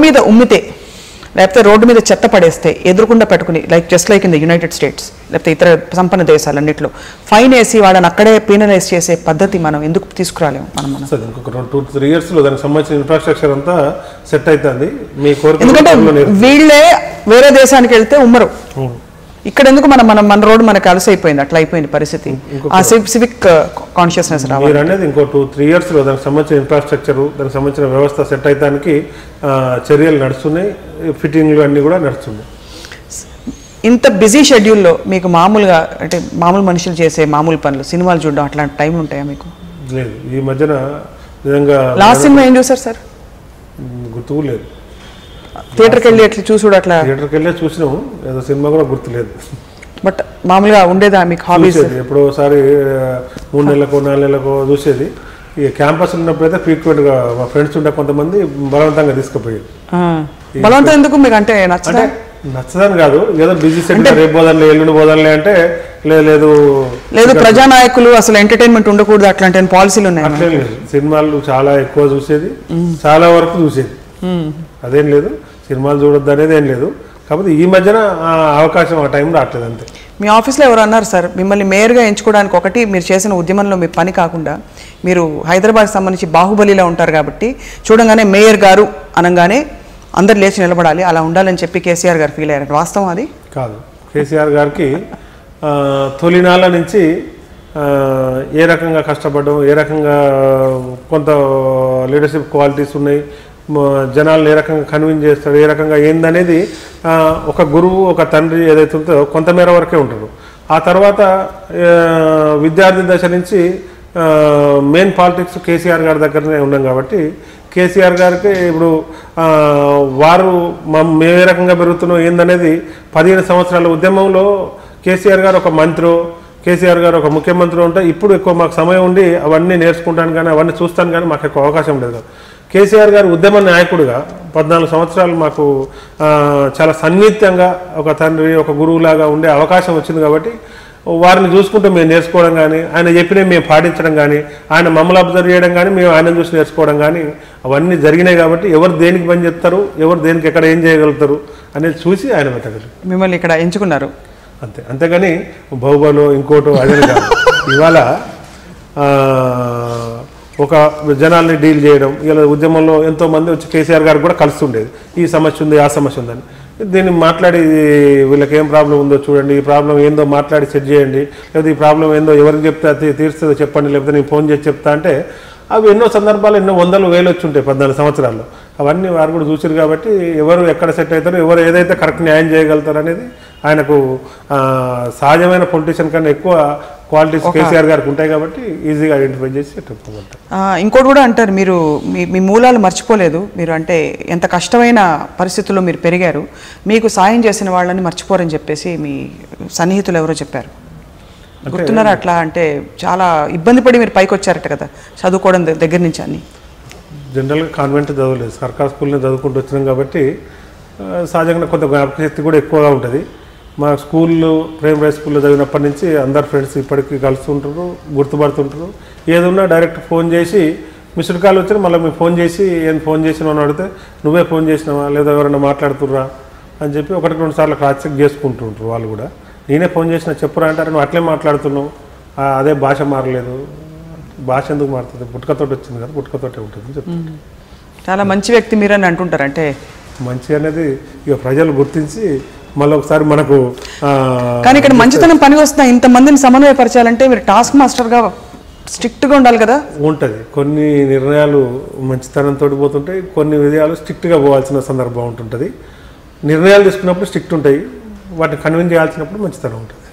మీద ఉమ్మితే లేకపోతే రోడ్డు మీద చెత్త పడేస్తే ఎదురుకుండా పెట్టుకుని just like in the United states లేకపోతే ఇతర సంపన్న దేశాలన్నింటిలో ఫైన్ వేసి వాళ్ళని అక్కడే పీనలైజ్ చేసే పద్ధతి మనం ఎందుకు తీసుకురాలేము? ఇంకొక 2-3 years లో దానికి సంబంధించిన ఇన్ఫ్రాస్ట్రక్చర్ అంతా సెట్ అవుతుంది. మీ కోరిక ఎందుకంటే వీళ్ళే వేరే దేశానికి వెళ్తే ఉమ్మరు, ఇక్కడ ఎందుకు మన రోడ్డు మనకు అలసి అయిపోయింది, అట్లా అయిపోయింది పరిస్థితి. ఆ సివిక్ కాన్షియస్నెస్ రావాలి అనేది ఇంకో 2-3 years లో దానికి సంబంధించిన ఇన్ఫ్రాస్ట్రక్చర్, దానికి సంబంధించిన వ్యవస్థ సెట్ అయ్యడానికి చర్యలు నడుస్తున్నాయి, ఫిట్టింగ్లు అన్నీ కూడా నడుస్తున్నాయి. ఇంత బిజీ షెడ్యూల్లో మీకు మామూలుగా అంటే మామూలు మనుషులు చేసే మామూలు పనులు, సినిమాలు చూడడం అట్లాంటి టైం ఉంటాయా మీకు? లేదు, ఈ మధ్యన నిజంగా. లాస్ట్ సినిమా ఏం చూసారు సార్? గుర్తుకు లేదు. థియేటర్కి వెళ్ళి అట్లా చూసుడు? అట్లా థియేటర్కి వెళ్ళి చూసినాము, ఏదో సినిమా కూడా గుర్తులేదు. బట్ మామూలుగా ఉండేదా మీకు హాబీస్? ఎప్పుడో ఒకసారి 3 నెలలకో 4 నెలలకో చూసేది. ఈ క్యాంపస్ ఉన్నప్పుడైతే ఫ్రీక్వెంట్గా మా ఫ్రెండ్స్ ఉండే కొంతమంది బలవంతంగా తీసుకుపోయేది. బలవంతం ఎందుకు మీకు? అంటే నచ్చదని కాదు, ఏదో బిజీ సెట్, రేపు పోదాంలే ఎల్లుండి పోదాంలే అంటే లేదు ప్రజానాయకులు అసలు ఎంటర్టైన్మెంట్ ఉండకూడదు అట్లాంటి పాలసీలు ఉన్నాయి. అట్లే లేదు, సినిమాలు చాలా ఎక్కువ చూసేది, చాలా వరకు చూసేది, అదేం లేదు. సినిమాలు చూడొద్దు అనేది ఏం లేదు, కాకపోతే ఈ మధ్యన అవకాశం ఆ టైం రావట్లేదు అంతే. మీ ఆఫీస్లో ఎవరు అన్నారు సార్ మిమ్మల్ని మేయర్గా ఎంచుకోవడానికి? ఒకటి, మీరు చేసిన ఉద్యమంలో మీ పని కాకుండా మీరు హైదరాబాద్కి సంబంధించి బాహుబలిలో ఉంటారు కాబట్టి చూడంగానే మేయర్ గారు అనగానే అందరు లేచి నిలబడాలి, అలా ఉండాలని చెప్పి కేసీఆర్ గారు ఫీల్ అయ్యారు. వాస్తవం అది కాదు. కేసీఆర్ గారికి తొలినాళ్ళ నుంచి ఏ రకంగా కష్టపడడం, ఏ రకంగా కొంత లీడర్షిప్ క్వాలిటీస్ ఉన్నాయి, జనాలను ఏ రకంగా కన్విన్స్ చేస్తాడు, ఏ రకంగా ఏందనేది ఒక గురువు, ఒక తండ్రి ఏదైతే ఉందో కొంతమేర వరకే ఉంటారు. ఆ తర్వాత విద్యార్థి దశ నుంచి మెయిన్ పాలిటిక్స్ కేసీఆర్ గారి దగ్గరనే ఉన్నాం కాబట్టి కేసీఆర్ గారికి ఇప్పుడు వారు మేము ఏ రకంగా పెరుగుతున్నాం ఏందనేది 15 సంవత్సరాల ఉద్యమంలో కేసీఆర్ గారు ఒక మంత్రో, కేసీఆర్ గారు ఒక ముఖ్యమంత్రి ఉంటే ఇప్పుడు ఎక్కువ మాకు సమయం ఉండి అవన్నీ నేర్చుకుంటాను కానీ అవన్నీ చూస్తాను కానీ మాకు ఎక్కువ అవకాశం లేదు కదా. కేసీఆర్ గారు ఉద్యమ నాయకుడిగా 14 సంవత్సరాలు మాకు చాలా సన్నిహితంగా ఒక తండ్రి, ఒక గురువులాగా ఉండే అవకాశం వచ్చింది కాబట్టి వారిని చూసుకుంటూ మేము నేర్చుకోవడం కానీ, ఆయన చెప్పినవి మేము పాటించడం కానీ, ఆయన మమ్మల్ని అబ్జర్వ్ చేయడం కానీ, మేము ఆయన చూసి నేర్చుకోవడం కానీ అవన్నీ జరిగినాయి కాబట్టి ఎవరు దేనికి పని చెప్తారు, ఎవరు దేనికి ఎక్కడ ఏం చేయగలుగుతారు అనేది చూసి ఆయన పెట్టగలరు. మిమ్మల్ని ఇక్కడ ఎంచుకున్నారు అంతే. అంతేగాని బాహుబలో ఇంకోటో అదే కాదు. ఇవాళ ఒక జనాల్ని డీల్ చేయడం, ఇలా ఉద్యమంలో ఎంతోమంది వచ్చి కేసీఆర్ గారికి కూడా కలుస్తుండేది, ఈ సమస్య ఉంది, ఆ సమస్య ఉందని. దీన్ని మాట్లాడి వీళ్ళకి ఏం ప్రాబ్లం ఉందో చూడండి, ఈ ప్రాబ్లం ఏందో మాట్లాడి సెట్ చేయండి, లేకపోతే ఈ ప్రాబ్లం ఏందో ఎవరికి చెప్తే అది తీరుస్తుందో చెప్పండి, లేకపోతే నేను ఫోన్ చేసి చెప్తా అంటే అవి ఎన్నో సందర్భాలు ఎన్నో 100,000 వచ్చి ఉంటాయి 14 సంవత్సరాల్లో. అవన్నీ వారు కూడా చూసారు కాబట్టి ఎవరు ఎక్కడ సెట్ అవుతారో, ఎవరు ఏదైతే కరెక్ట్ న్యాయం చేయగలుగుతారు అనేది ఆయనకు సహజమైన పొలిటీషియన్ కన్నా ఎక్కువ క్వాలిటీస్ కేసీఆర్ గారికి ఉంటాయి కాబట్టి ఈజీగా ఐడెంటిఫై చేసి చెప్పుకుంటారు. ఇంకోటి కూడా అంటారు, మీరు మీ మూలాలు మర్చిపోలేదు, మీరు అంటే ఎంత కష్టమైన పరిస్థితుల్లో మీరు పెరిగారు, మీకు సాయం చేసిన వాళ్ళని మర్చిపోరని చెప్పేసి మీ సన్నిహితులు ఎవరో చెప్పారు, గుర్తున్నారా? అట్లా అంటే చాలా ఇబ్బంది పడి మీరు పైకి వచ్చారట కదా చదువుకోవడం దగ్గర నుంచి. అన్ని జనరల్గా కాన్వెంట్ చదవలేదు, సర్కార్ స్కూల్ని చదువుకుంటూ వచ్చినాం కాబట్టి సహజంగా కొంత జ్ఞాపకశక్తి కూడా ఎక్కువగా ఉంటుంది. మా స్కూల్లో ప్రైమరీ స్కూల్లో చదివినప్పటి నుంచి అందరు ఫ్రెండ్స్ ఇప్పటికీ కలుస్తుంటారు, గుర్తుపడుతుంటారు. ఏదన్నా డైరెక్ట్ ఫోన్ చేసి మిస్డ్ కాల్ వచ్చినా మళ్ళీ మేము ఫోన్ చేసి ఏం ఫోన్ చేసినావు అని అడిగితే నువ్వే ఫోన్ చేసినావా లేదా ఎవరైనా మాట్లాడుతుర్రా అని చెప్పి 1-2 సార్లు క్రాస్ చెక్ చేసుకుంటుంటారు వాళ్ళు కూడా. నేనే ఫోన్ చేసినా చెప్పురా అంటారు, నువ్వు అట్లే మాట్లాడుతున్నావు, అదే భాష మారలేదు, భాష ఎందుకు మారుతుంది, పుట్టుకతోటి వచ్చింది కదా, పుట్టుకతోటే ఉంటుంది చెప్తాను. చాలా మంచి వ్యక్తి మీరని అంటుంటారు. అంటే మంచి అనేది ఇక ప్రజలు గుర్తించి మళ్ళీ ఒకసారి మనకు. కానీ ఇక్కడ మంచితనం పని వస్తున్నా ఇంతమందిని సమన్వయపరచాలంటే మీరు టాస్క్ మాస్టర్గా స్ట్రిక్ట్గా ఉండాలి కదా. ఉంటుంది, కొన్ని నిర్ణయాలు మంచితనంతో పోతుంటాయి, కొన్ని విషయాలు స్ట్రిక్ట్గా పోవాల్సిన సందర్భం ఉంటుంటుంది. నిర్ణయాలు తీసుకున్నప్పుడు స్ట్రిక్ట్ ఉంటాయి, వాటిని కన్విన్స్ చేయాల్సినప్పుడు మంచితనం ఉంటుంది.